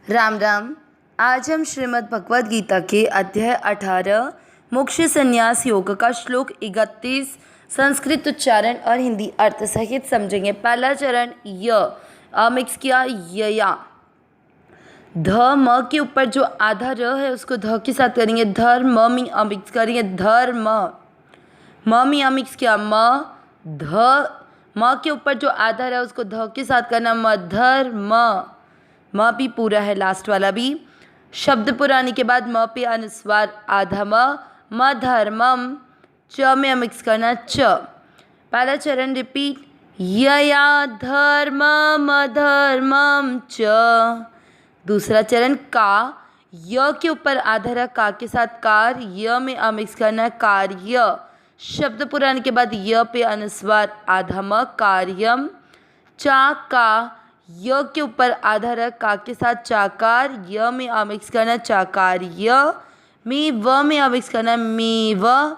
राम राम। आज हम श्रीमद् भगवद गीता के अध्याय 18 मोक्ष संन्यास योग का श्लोक 31 संस्कृत उच्चारण और हिंदी अर्थ सहित समझेंगे। पहला चरण मिक्स किया यया। ध म के ऊपर जो आधा र है उसको ध के साथ करेंगे। धर्म मी मिक्स करेंगे। धर्म म मी मिक्स किया। म के ऊपर जो आधा है उसको ध के साथ करना। धर्म म भी पूरा है, लास्ट वाला भी। शब्द पुराने के बाद म पे अनुस्वार आधा म धर्मम। च में मिक्स करना च। पहला चरण रिपीट। यया धर्मम धर्मम च। दूसरा चरण का। य के ऊपर आधा रहा, का के साथ कार। य में मिक्स करना है कार्य। शब्द पुराने के बाद य पे अनुस्वार आधा म कार्यम। चा का। य के ऊपर आधा रहा, का के साथ चाकार। य में मिक्स करना चाकार्य। मी व में मिक्स करना मी व।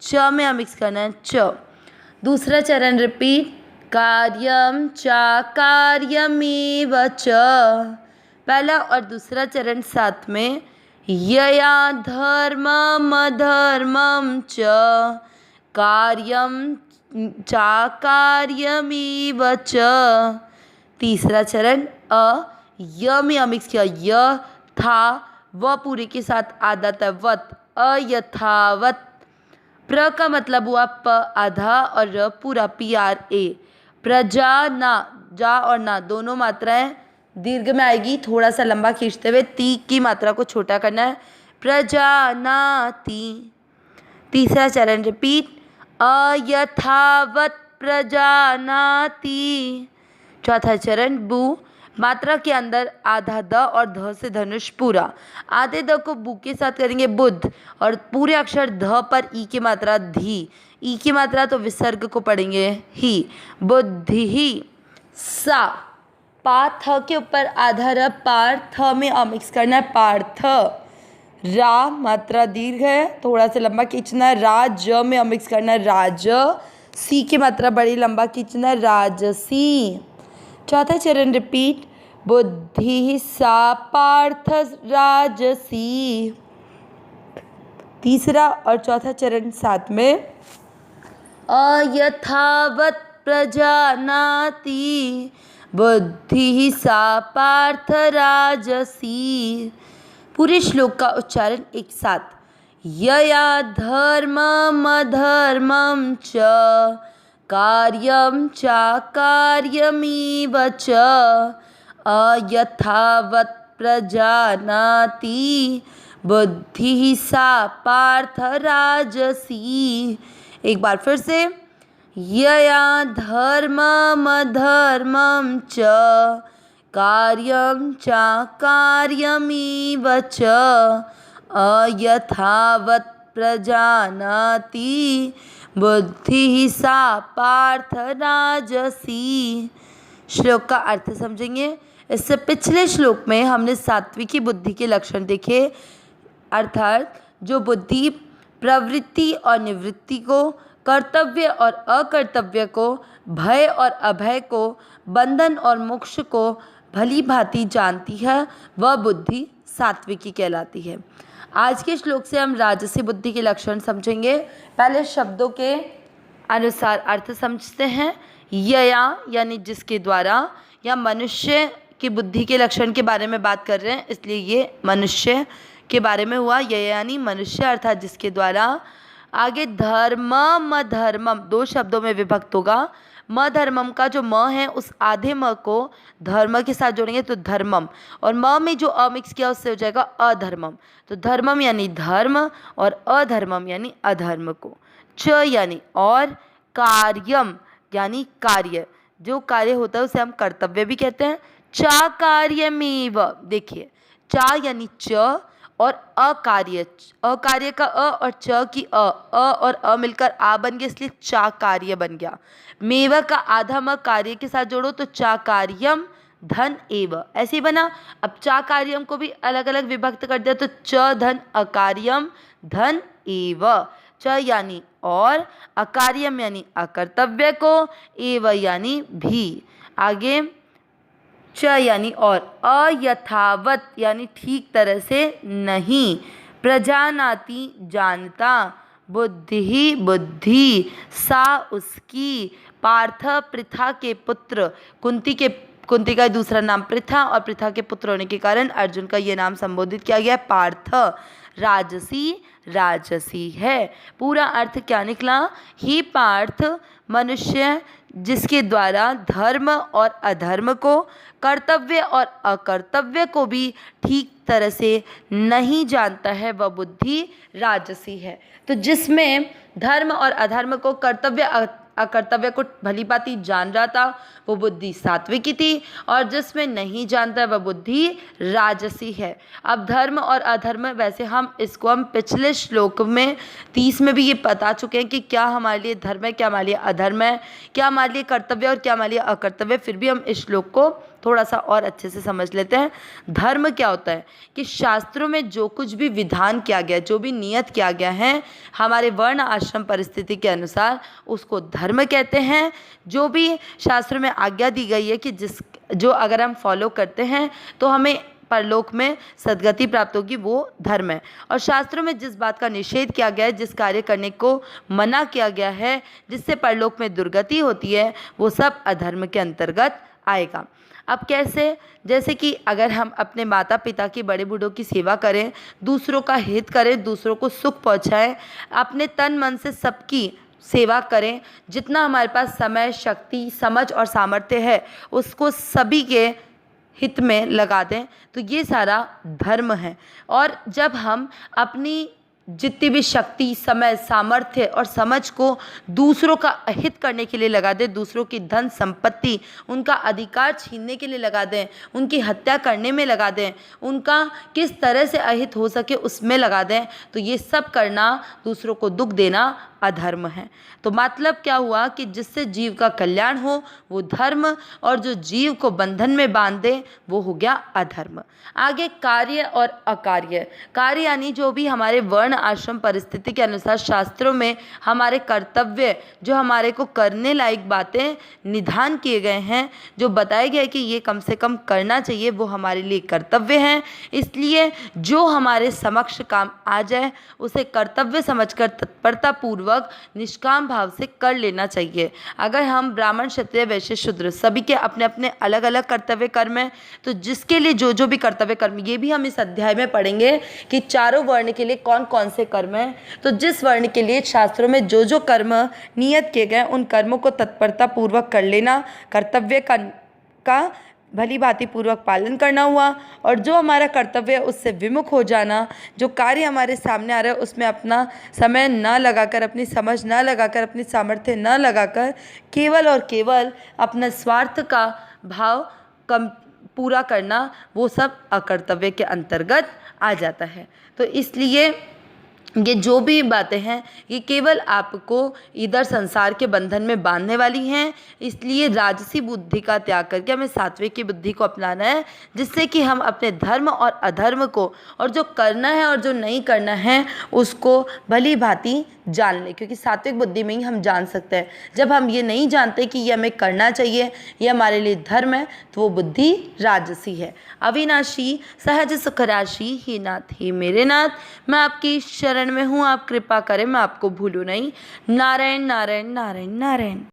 च में मिक्स करना च। दूसरा चरण रिपीट। कार्यम चाकार्यमेव च। पहला और दूसरा चरण साथ में। यया धर्मम धर्मम च कार्यम चाकार्यमेव च। तीसरा चरण य में मिक्स किया। य था व पूरे के साथ आधा तवत अयथावत। प्र का मतलब हुआ प आधा और र पूरा PRA। प्रजा ना, जा और ना दोनों मात्राएं दीर्घ में आएगी। थोड़ा सा लंबा खींचते हुए ती की मात्रा को छोटा करना है। प्रजानाति। तीसरा चरण रिपीट। अयथावत प्रजानाति। चौथा चरण बू। मात्रा के अंदर आधा द और ध से धनुष पूरा। आधे द को बू के साथ करेंगे बुद्ध और पूरे अक्षर ध पर ई की मात्रा धी। ई की मात्रा तो विसर्ग को पढ़ेंगे ही। बुद्धि ही। सा। पा थ के ऊपर आधा र पार्थ में मिक्स करना है पार्थ। रा मात्रा दीर्घ है, थोड़ा सा लंबा खींचना है। राज में मिक्स करना है राज। सी की मात्रा बड़ी लंबा खींचना है राजसी। चौथा चरण रिपीट। बुद्धि सा पार्थ राजसी। तीसरा और चौथा चरण साथ में। अयथावत प्रजानाति बुद्धि सा पार्थ राजसी। पूरे श्लोक का उच्चारण एक साथ। यया धर्मम धर्मम च कार्यम चाकार्यमेव च अयथावत् प्रजानाति बुद्धि सा पार्थ राजसी। एक बार फिर से। यया धर्मम धर्मम च कार्यम चाकार्यमेव च अयथावत् प्रजानाति बुद्धि सा पार्थ राजसी। श्लोक का अर्थ समझेंगे। इससे पिछले श्लोक में हमने सात्विकी बुद्धि के लक्षण देखे, अर्थात जो बुद्धि प्रवृत्ति और निवृत्ति को, कर्तव्य और अकर्तव्य को, भय और अभय को, बंधन और मोक्ष को भली भांति जानती है, वह बुद्धि सात्विकी कहलाती है। आज के श्लोक से हम राजसी बुद्धि के लक्षण समझेंगे। पहले शब्दों के अनुसार अर्थ समझते हैं। यया यानी जिसके द्वारा, या मनुष्य की बुद्धि के लक्षण के बारे में बात कर रहे हैं, इसलिए ये मनुष्य के बारे में हुआ। यया यानी मनुष्य अर्थात जिसके द्वारा। आगे धर्मम धर्मम दो शब्दों में विभक्त होगा। म धर्मम का जो म है उस आधे म को धर्म के साथ जोड़ेंगे तो धर्मम, और म में जो मिक्स किया उससे हो जाएगा अधर्मम। तो धर्मम यानी धर्म और अधर्मम यानी अधर्म को। च यानी और, कार्यम यानी कार्य, जो कार्य होता है उसे हम कर्तव्य भी कहते हैं। चा कार्यमेव, देखिए चा यानी च और अकार्य, अकार्य का अ और च की अ और अ मिलकर आ बन गया, इसलिए चा कार्य बन गया। मेवा का आधा म कार्य के साथ जोड़ो तो चा कार्यम धन एव, ऐसे ही बना। अब चा कार्यम को भी अलग अलग विभक्त कर दिया तो च धन अकार्यम धन एव। च यानी और, अकार्यम यानी अकर्तव्य को, एव यानी भी। आगे च यानी और, अयथावत यानी ठीक तरह से नहीं, प्रजानाति जानता, बुद्धि बुद्धि, सा उसकी, पार्थ पृथा के पुत्र, कुंती का दूसरा नाम पृथा और पृथा के पुत्र होने के कारण अर्जुन का ये नाम संबोधित किया गया पार्थ। राजसी राजसी है। पूरा अर्थ क्या निकला? ही पार्थ, मनुष्य जिसके द्वारा धर्म और अधर्म को, कर्तव्य और अकर्तव्य को भी ठीक तरह से नहीं जानता है, वह बुद्धि राजसी है। तो जिसमें धर्म और अधर्म को, कर्तव्य अकर्तव्य को भली भांति जान रहा था, वो बुद्धि सात्विक की थी, और जिसमें नहीं जानता वह बुद्धि राजसी है। अब धर्म और अधर्म, वैसे हम पिछले श्लोक में 30 में भी ये बता चुके हैं कि क्या हमारे लिए धर्म है, क्या हमारे लिए अधर्म है, क्या हमारे लिए कर्तव्य और क्या हमारे लिए अकर्तव्य। फिर भी हम इस श्लोक को थोड़ा सा और अच्छे से समझ लेते हैं। धर्म क्या होता है कि शास्त्रों में जो कुछ भी विधान किया गया, जो भी नियत किया गया है हमारे वर्ण आश्रम परिस्थिति के अनुसार, उसको धर्म कहते हैं। जो भी शास्त्रों में आज्ञा दी गई है कि जो अगर हम फॉलो करते हैं तो हमें परलोक में सद्गति प्राप्त होगी, वो धर्म है। और शास्त्रों में जिस बात का निषेध किया गया है, जिस कार्य करने को मना किया गया है जिससे परलोक में दुर्गति होती है, वो सब अधर्म के अंतर्गत आएगा। अब कैसे? जैसे कि अगर हम अपने माता पिता की, बड़े बूढ़ों की सेवा करें, दूसरों का हित करें, दूसरों को सुख पहुंचाएं, अपने तन मन से सबकी सेवा करें, जितना हमारे पास समय, शक्ति, समझ और सामर्थ्य है उसको सभी के हित में लगा दें, तो ये सारा धर्म है। और जब हम अपनी जितनी भी शक्ति, समय, सामर्थ्य और समझ को दूसरों का अहित करने के लिए लगा दें, दूसरों की धन संपत्ति, उनका अधिकार छीनने के लिए लगा दें, उनकी हत्या करने में लगा दें, उनका किस तरह से अहित हो सके उसमें लगा दें, तो ये सब करना, दूसरों को दुख देना अधर्म है। तो मतलब क्या हुआ कि जिससे जीव का कल्याण हो वो धर्म, और जो जीव को बंधन में बांध दे वो हो गया अधर्म। आगे कार्य और अकार्य। कार्य यानी जो भी हमारे वर्ण आश्रम परिस्थिति के अनुसार शास्त्रों में हमारे कर्तव्य, जो हमारे को करने लायक बातें निधान किए गए हैं, जो बताए गए कि ये कम से कम करना चाहिए, वो हमारे लिए कर्तव्य हैं। इसलिए जो हमारे समक्ष काम आ जाए उसे कर्तव्य समझकर तत्परता पूर्वक निष्काम भाव से कर लेना चाहिए। अगर हम ब्राह्मण, क्षत्रिय, वैश्य, शूद्र सभी के अपने अपने अलग अलग कर्तव्य कर्म हैं, तो जिसके लिए जो जो भी कर्तव्य कर्म, ये भी हम इस अध्याय में पढ़ेंगे कि चारों वर्ण के लिए कौन कौन से कर्म हैं। तो जिस वर्ण के लिए शास्त्रों में जो जो कर्म नियत किए गए उन कर्मों को तत्परता पूर्वक कर लेना, कर्तव्य का भली भांति पूर्वक पालन करना हुआ। और जो हमारा कर्तव्य है उससे विमुख हो जाना, जो कार्य हमारे सामने आ रहा है उसमें अपना समय न लगाकर, अपनी समझ न लगाकर, अपनी सामर्थ्य न लगाकर केवल और केवल अपना स्वार्थ का भाव कम पूरा करना, वो सब अकर्तव्य के अंतर्गत आ जाता है। तो इसलिए ये जो भी बातें हैं ये केवल आपको इधर संसार के बंधन में बांधने वाली हैं। इसलिए राजसी बुद्धि का त्याग करके हमें सात्विक की बुद्धि को अपनाना है, जिससे कि हम अपने धर्म और अधर्म को, और जो करना है और जो नहीं करना है उसको भली भांति जान लें। क्योंकि सात्विक बुद्धि में ही हम जान सकते हैं। जब हम ये नहीं जानते कि ये हमें करना चाहिए, ये हमारे लिए धर्म है, तो वो बुद्धि राजसी है। अविनाशी सहज सुख राशि ही नाथ, ही मेरे नाथ, मैं आपकी शरण में हूँ, आप कृपा करें मैं आपको भूलूं नहीं। नारायण नारायण नारायण नारायण।